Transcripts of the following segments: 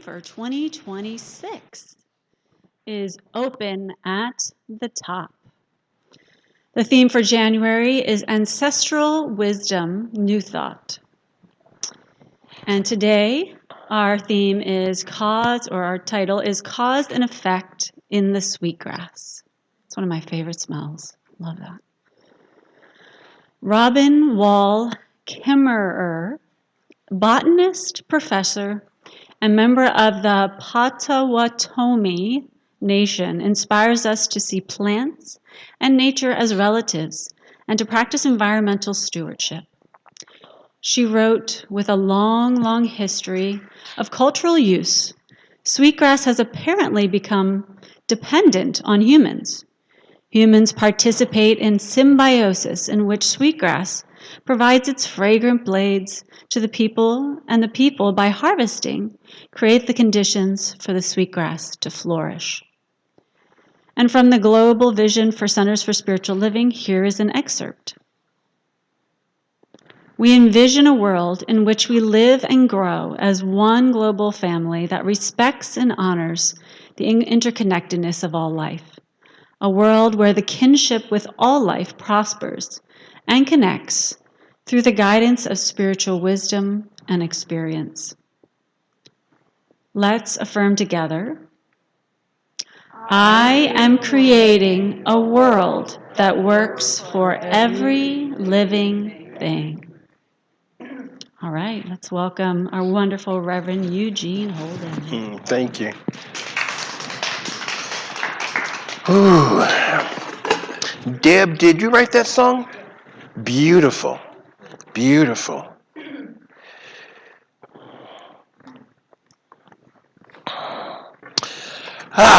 for 2026 is Open at the Top. The theme for January is Ancestral Wisdom, New Thought. And today, our theme is our title is Cause and Effect in the Sweetgrass. It's one of my favorite smells. Love that. Robin Wall Kimmerer, botanist, professor, and member of the Potawatomi Nation, inspires us to see plants and nature as relatives and to practice environmental stewardship. She wrote, with a long, long history of cultural use, sweetgrass has apparently become dependent on humans. Humans participate in symbiosis in which sweetgrass provides its fragrant blades to the people, and the people, by harvesting, create the conditions for the sweetgrass to flourish. And from the Global Vision for Centers for Spiritual Living, here is an excerpt. We envision a world in which we live and grow as one global family that respects and honors the interconnectedness of all life. A world where the kinship with all life prospers and connects through the guidance of spiritual wisdom and experience. Let's affirm together. I am creating a world that works for every living thing. All right, let's welcome our wonderful Reverend Eugene Holden. Thank you. Ooh. Deb, did you write that song? Beautiful. Beautiful.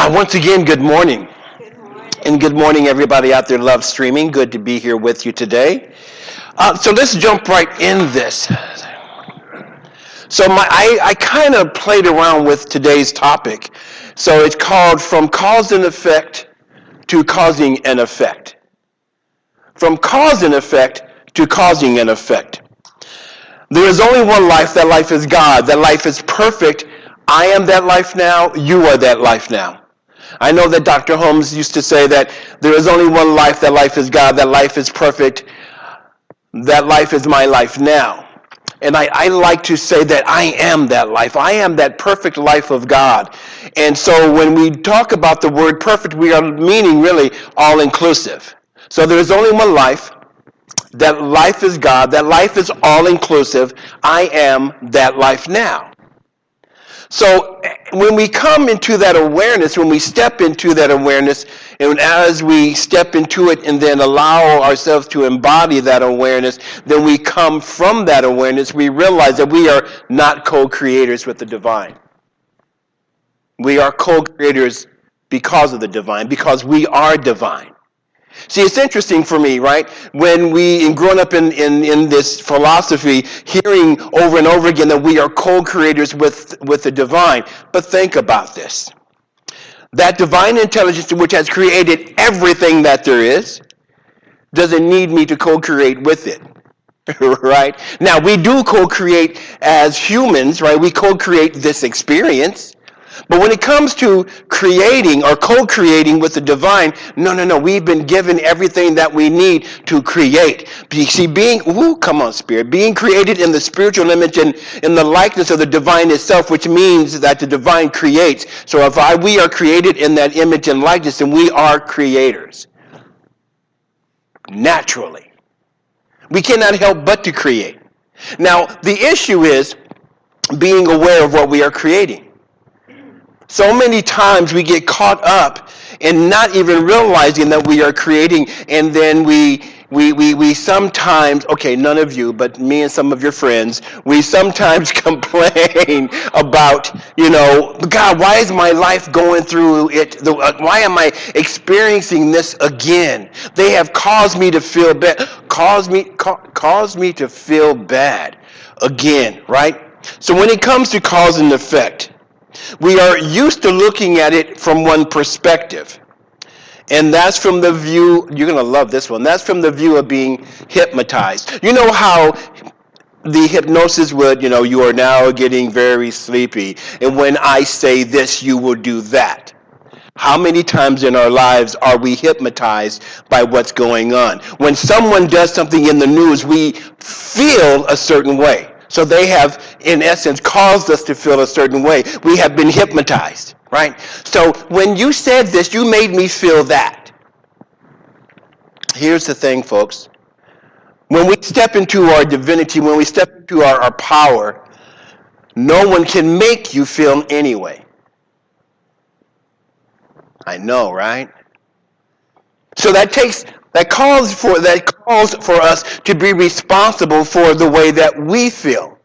Once again, good morning. Good morning. And good morning, everybody out there love streaming. Good to be here with you today. So let's jump right in this. So I kind of played around with today's topic. So it's called From Cause and Effect to Causing an Effect. From cause and effect to causing an effect. There is only one life. That life is God. That life is perfect. I am that life now. You are that life now. I know that Dr. Holmes used to say that there is only one life. That life is God. That life is perfect. That life is my life now. And I like to say that I am that life. I am that perfect life of God. And so when we talk about the word perfect, we are meaning really all-inclusive. So there is only one life. That life is God. That life is all-inclusive. I am that life now. So when we come into that awareness, when we step into that awareness, and as we step into it and then allow ourselves to embody that awareness, then we come from that awareness, we realize that we are not co-creators with the divine. We are co-creators because of the divine, because we are divine. See, it's interesting for me, right? When growing up in this philosophy, hearing over and over again that we are co-creators with the divine. But think about this. That divine intelligence which has created everything that there is doesn't need me to co-create with it. Right? Now, we do co-create as humans, right? We co-create this experience. But when it comes to creating or co-creating with the divine, no. We've been given everything that we need to create. You see, being created in the spiritual image and in the likeness of the divine itself, which means that the divine creates. So if we are created in that image and likeness, then we are creators. Naturally. We cannot help but to create. Now, the issue is being aware of what we are creating. So many times we get caught up in not even realizing that we are creating, and then we sometimes, okay, none of you, but me and some of your friends, we sometimes complain about, God, why is my life going through it? Why am I experiencing this again? They have caused me to feel bad, caused me to feel bad again, right? So when it comes to cause and effect, we are used to looking at it from one perspective. And that's from the view, you're going to love this one, that's from the view of being hypnotized. You know how the hypnosis would, you are now getting very sleepy. And when I say this, you will do that. How many times in our lives are we hypnotized by what's going on? When someone does something in the news, we feel a certain way. So they have, in essence, caused us to feel a certain way. We have been hypnotized, right? So when you said this, you made me feel that. Here's the thing, folks. When we step into our divinity, when we step into our power, no one can make you feel anyway. I know, right? So that calls for us to be responsible for the way that we feel.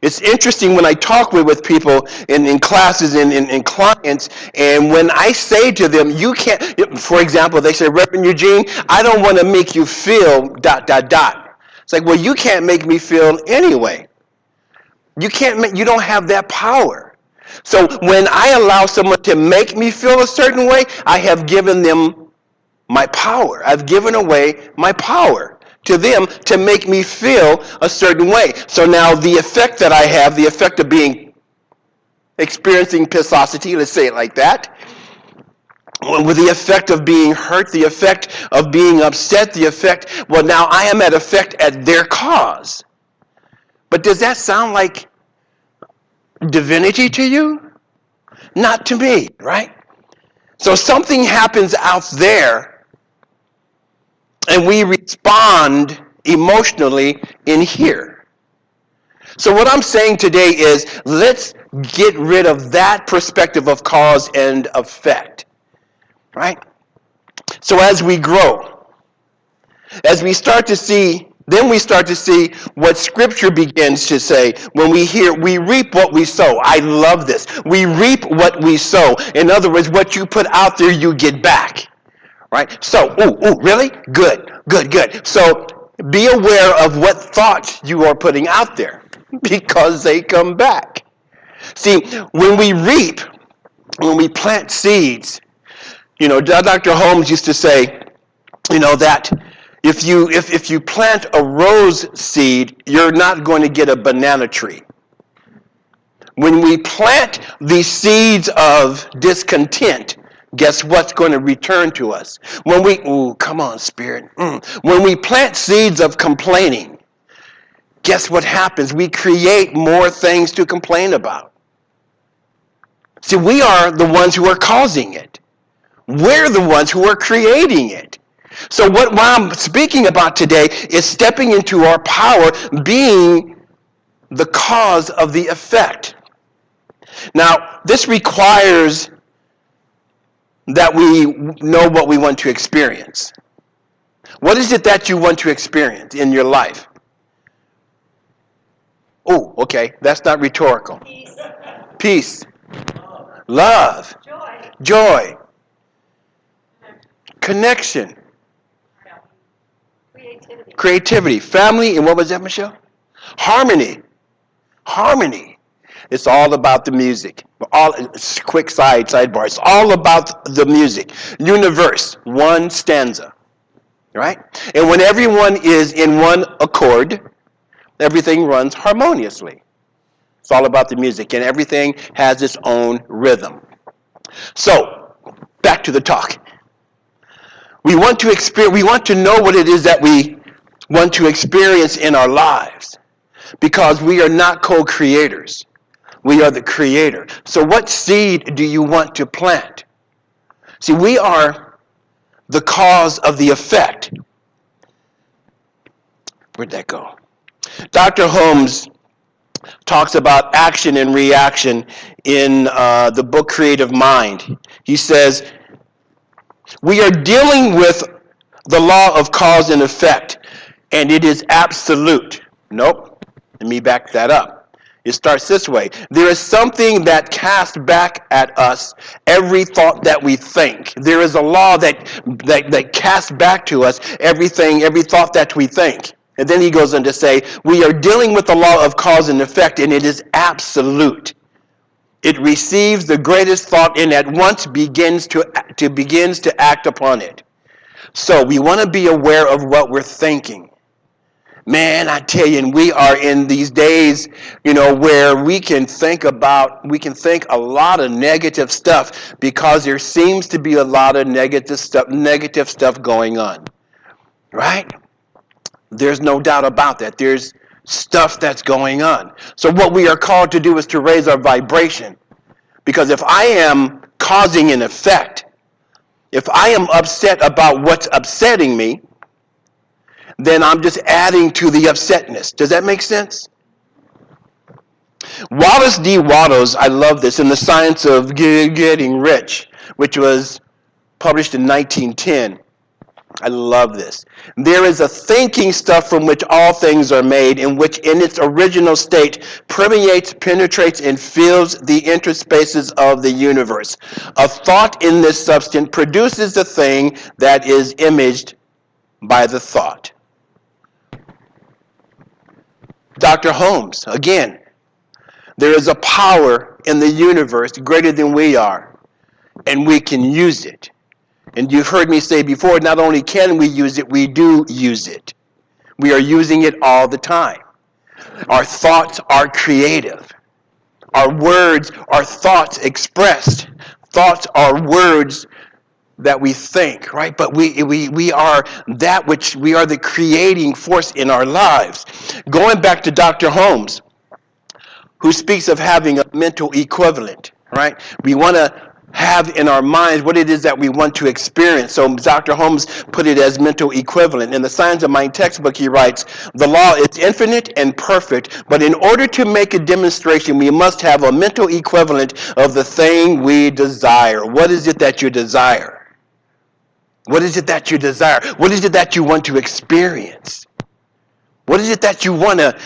It's interesting when I talk with people in classes and in clients, and when I say to them, you can't, for example, they say, Reverend Eugene, I don't want to make you feel ... It's like, well, you can't make me feel anyway. You don't have that power. So when I allow someone to make me feel a certain way, I have given them my power. I've given away my power to them to make me feel a certain way. So now the effect that I have, the effect of experiencing pissosity, let's say it like that, with the effect of being hurt, the effect of being upset, well, now I am at effect at their cause. But does that sound like divinity to you? Not to me, right? So something happens out there, and we respond emotionally in here. So what I'm saying today is, let's get rid of that perspective of cause and effect, right? So as we grow, as we start to see, then we start to see what Scripture begins to say when we reap what we sow. I love this. We reap what we sow. In other words, what you put out there, you get back. Right? So, really? Good. So, be aware of what thoughts you are putting out there, because they come back. See, when we plant seeds, Dr. Holmes used to say, that if you plant a rose seed, you're not going to get a banana tree. When we plant the seeds of discontent, guess what's going to return to us? Come on, Spirit. When we plant seeds of complaining, guess what happens? We create more things to complain about. See, we are the ones who are causing it. We're the ones who are creating it. So what I'm speaking about today is stepping into our power, being the cause of the effect. Now, this requires that we know what we want to experience. What is it that you want to experience in your life? Oh, okay, that's not rhetorical. Peace. Love. Joy. Connection. Creativity. Family, and what was that, Michelle? Harmony. It's all about the music. Quick sidebar. It's all about the music. Universe, one stanza. Right? And when everyone is in one accord, everything runs harmoniously. It's all about the music, and everything has its own rhythm. So, back to the talk. We want to know what it is that we want to experience in our lives, because we are not co-creators. We are the creator. So what seed do you want to plant? See, we are the cause of the effect. Where'd that go? Dr. Holmes talks about action and reaction in the book Creative Mind. He says, we are dealing with the law of cause and effect, and it is absolute. Nope. Let me back that up. It starts this way. There is something that casts back at us every thought that we think. There is a law that casts back to us every thought that we think. And then he goes on to say, we are dealing with the law of cause and effect, and it is absolute. It receives the greatest thought and at once begins to act upon it. So we want to be aware of what we're thinking. Man, I tell you, and we are in these days, where we can think a lot of negative stuff because there seems to be a lot of negative stuff going on, right? There's no doubt about that. There's stuff that's going on. So what we are called to do is to raise our vibration. Because if I am causing an effect, if I am upset about what's upsetting me, then I'm just adding to the upsetness. Does that make sense? Wallace D. Wattles, I love this, in The Science of Getting Rich, which was published in 1910. I love this. There is a thinking stuff from which all things are made, in which in its original state permeates, penetrates, and fills the interspaces of the universe. A thought in this substance produces the thing that is imaged by the thought. Dr. Holmes, again, there is a power in the universe greater than we are, and we can use it. And you've heard me say before, not only can we use it, we do use it. We are using it all the time. Our thoughts are creative. Our words are thoughts expressed. Thoughts are words that we think, right? But we are that which we are the creating force in our lives. Going back to Dr. Holmes, who speaks of having a mental equivalent, right? We want to have in our minds what it is that we want to experience. So Dr. Holmes put it as mental equivalent. In the Science of Mind textbook, he writes, the law is infinite and perfect, but in order to make a demonstration, we must have a mental equivalent of the thing we desire. What is it that you desire? What is it that you desire? What is it that you want to experience? What is it that you want to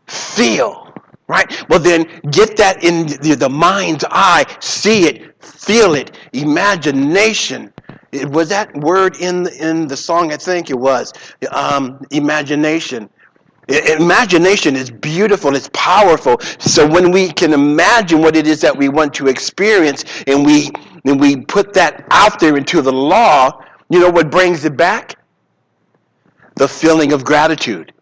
feel? Right? Well, then get that in the mind's eye. See it, feel it, imagination. Was that word in the song? I think it was. Imagination. Imagination is beautiful. It's powerful. So when we can imagine what it is that we want to experience, and we put that out there into the law, you know what brings it back? The feeling of gratitude.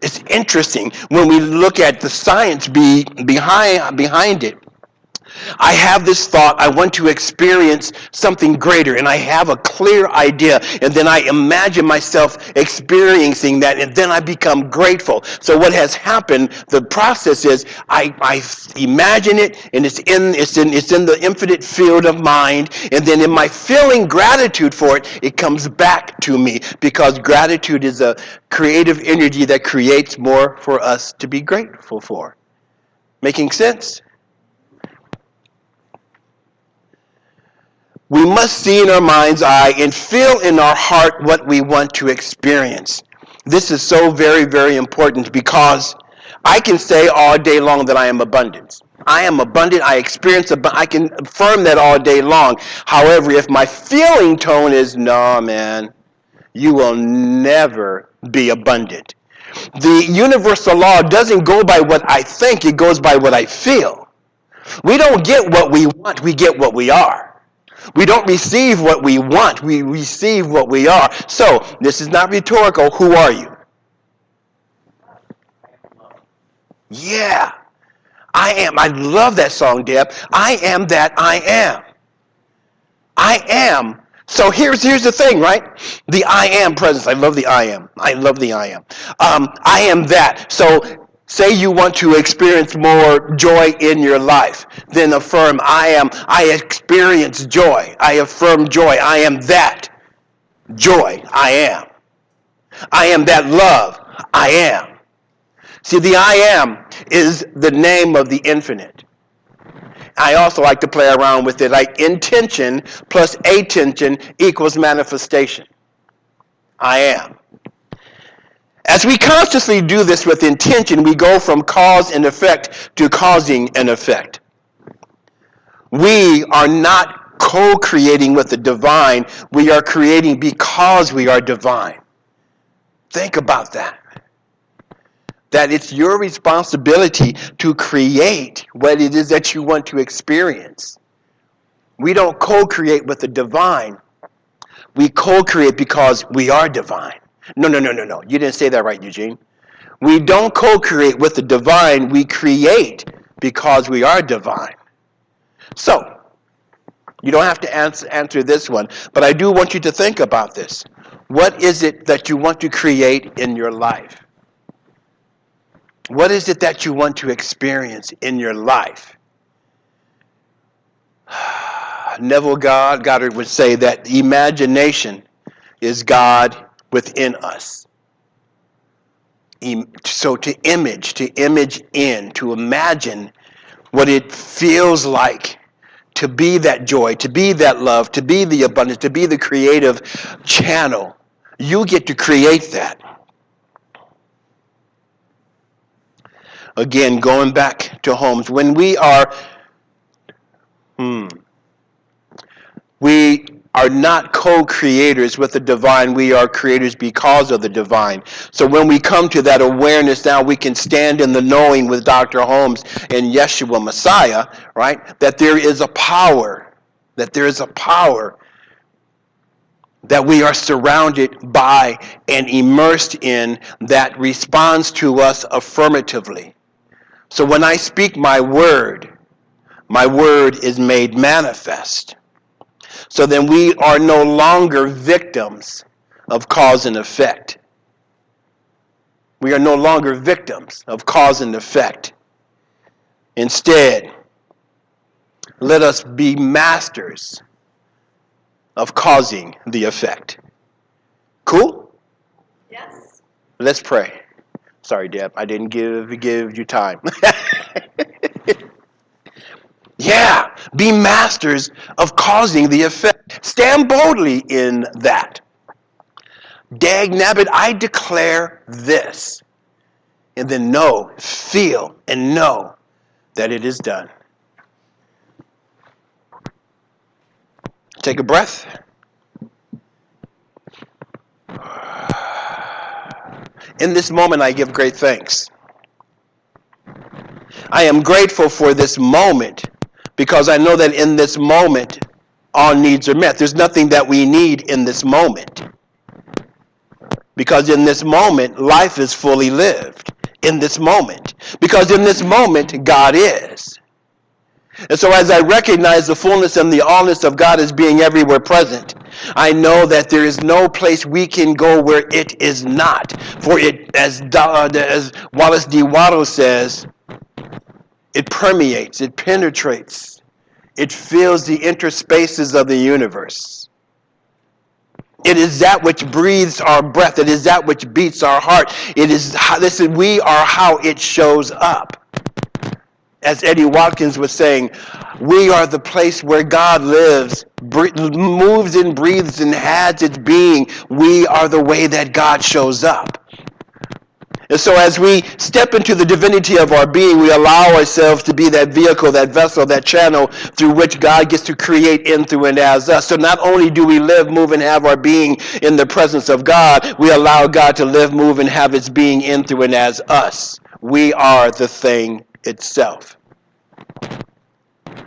It's interesting when we look at the science behind it. I have this thought, I want to experience something greater, and I have a clear idea, and then I imagine myself experiencing that, and then I become grateful. So what has happened, the process is I imagine it, and it's in the infinite field of mind, and then in my feeling gratitude for it, it comes back to me, because gratitude is a creative energy that creates more for us to be grateful for. Making sense? We must see in our mind's eye and feel in our heart what we want to experience. This is so very, very important, because I can say all day long that I am abundant. I am abundant. I experience abundance. I can affirm that all day long. However, if my feeling tone is, no, man, you will never be abundant. The universal law doesn't go by what I think. It goes by what I feel. We don't get what we want. We get what we are. We don't receive what we want. We receive what we are. So, this is not rhetorical. Who are you? Yeah. I am. I love that song, Deb. I am that I am. I am. So here's the thing, right? The I am presence. I love the I am. I love the I am. I am that. So say you want to experience more joy in your life, then affirm, I experience joy. I affirm joy. I am that joy. I am. I am that love. I am. See, the I am is the name of the infinite. I also like to play around with it, like intention plus attention equals manifestation. I am. As we consciously do this with intention, we go from cause and effect to causing an effect. We are not co-creating with the divine. We are creating because we are divine. Think about that. That it's your responsibility to create what it is that you want to experience. We don't co-create with the divine. We co-create because we are divine. No, no, no, no, no. You didn't say that right, Eugene. We don't co-create with the divine. We create because we are divine. So, you don't have to answer this one, but I do want you to think about this. What is it that you want to create in your life? What is it that you want to experience in your life? Neville Goddard would say that imagination is God within us. So to image in, to imagine what it feels like to be that joy, to be that love, to be the abundance, to be the creative channel. You get to create that. Again, going back to Holmes, when we are not co-creators with the divine, we are creators because of the divine. So when we come to that awareness now, we can stand in the knowing with Dr. Holmes and Yeshua Messiah, right? That there is a power, that we are surrounded by and immersed in that responds to us affirmatively. So when I speak my word is made manifest. So then we are no longer victims of cause and effect. We are no longer victims of cause and effect. Instead, let us be masters of causing the effect. Cool? Yes. Let's pray. Sorry, Deb, I didn't give you time. Yeah, be masters of causing the effect. Stand boldly in that. Dag nabbit, I declare this. And then feel and know that it is done. Take a breath. In this moment, I give great thanks. I am grateful for this moment because I know that in this moment, all needs are met. There's nothing that we need in this moment. Because in this moment, life is fully lived. In this moment. Because in this moment, God is. And so as I recognize the fullness and the allness of God as being everywhere present, I know that there is no place we can go where it is not. For it, as Wallace D. Watto says, it permeates, it penetrates, it fills the interspaces of the universe. It is that which breathes our breath. It is that which beats our heart. It is we are how it shows up. As Eddie Watkins was saying, we are the place where God lives, moves and breathes and has its being. We are the way that God shows up. And so as we step into the divinity of our being, we allow ourselves to be that vehicle, that vessel, that channel through which God gets to create in, through, and as us. So not only do we live, move, and have our being in the presence of God, we allow God to live, move, and have its being in, through, and as us. We are the thing itself.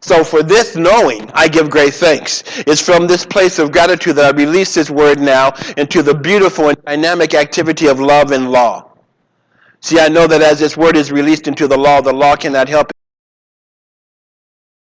So for this knowing, I give great thanks. It's from this place of gratitude that I release this word now into the beautiful and dynamic activity of love and law. See, I know that as this word is released into the law cannot help